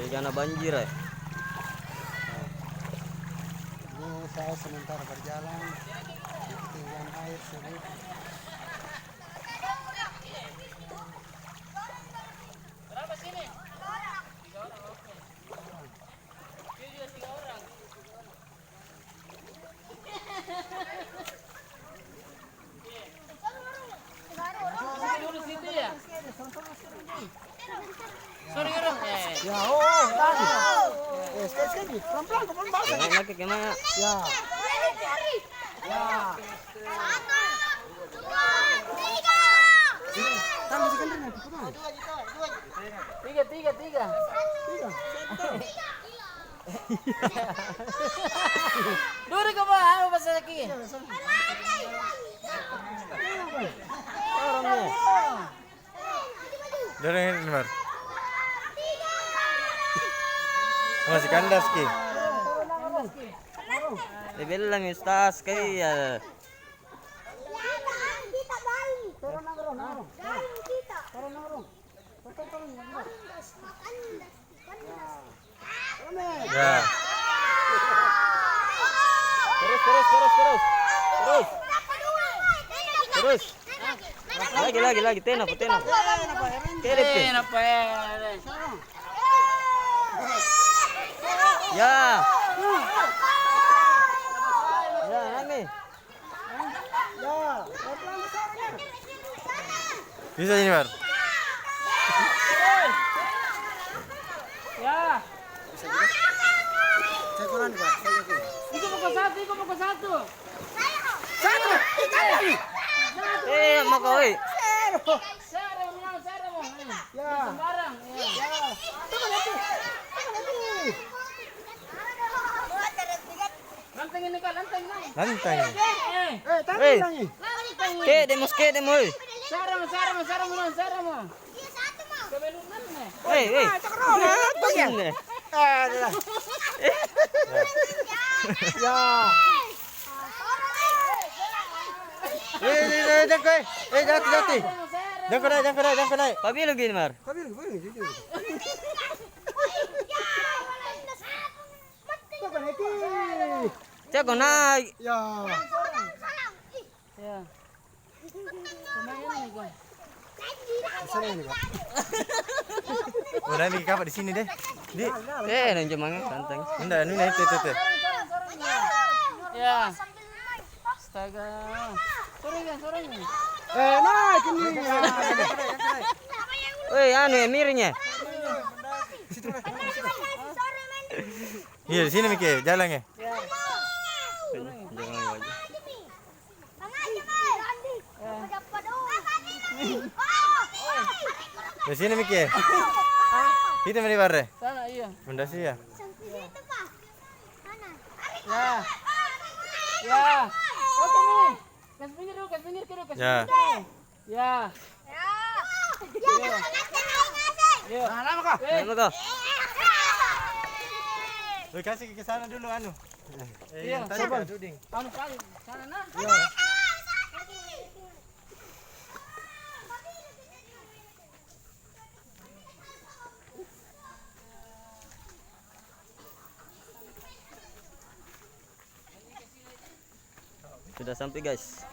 bencana banjir ya. Ini saya sementara berjalan di ketinggian air 1000. Berapa sini? 3 orang. 3 orang, oke. Dia juga 3 orang. Dulu situ ya? Sorry orang. Ya, oh, tadi. Sekali, pelan-pelan, pelan-pelan. Gimana lagi gimana? Ya. Ya. 1, 2, 3. Tambah sekali nanti, potong. 3. Dulu ka ba? Ano ba sa laki? Orangnya. Dorongin ini, Mar. Masih kandas, Ki. Dibilang Ustaz kayak Kita balik. Turun, Galing kita. turun. Ya. Terus. Lagi tenang. Kelip. Apa ya? Ya. Ya, Nami. Ya, pelan-pelan besarnya. Bisa ini, Mar. Ya. Saya kurang nih, Pak. Saya jaga. Ikaw mo ko satu. Satu. Mau kau. Sara mo. Ya. Sembarang. Ya. Lantang ini ka, lantang na. Lantang. Tadi tangi. Demos. Sara mo. Kebenunan na. Begini. Ya. Jati. Jangan kena naik. Pabilo gini, Mar. Kami boleh jujur. Kau naiki. Cek kau naik. Ya. Ya. Lumayan nih, Gon. Sana ini, Pak. Udah nih kapal di sini deh. Di. Nanjemangnya santai. Enggak, ini itu. Ya. Astaga. Sorongnya. Naik ini. Woi, anu emirnya. Iya, di sini Miki, jalannya. Di sini Miki. Kita mari barre. Sana, iya. Fondasi ya. Ya. Oke nih. Kas pinggir dulu. Ya. Ya. Yo. Lama kah? Mana kau? Lu kasih ke sana dulu anu. Iya, Yang tadi sabar. Kak Duding. Anu kali sana nah. Sudah sampai, guys.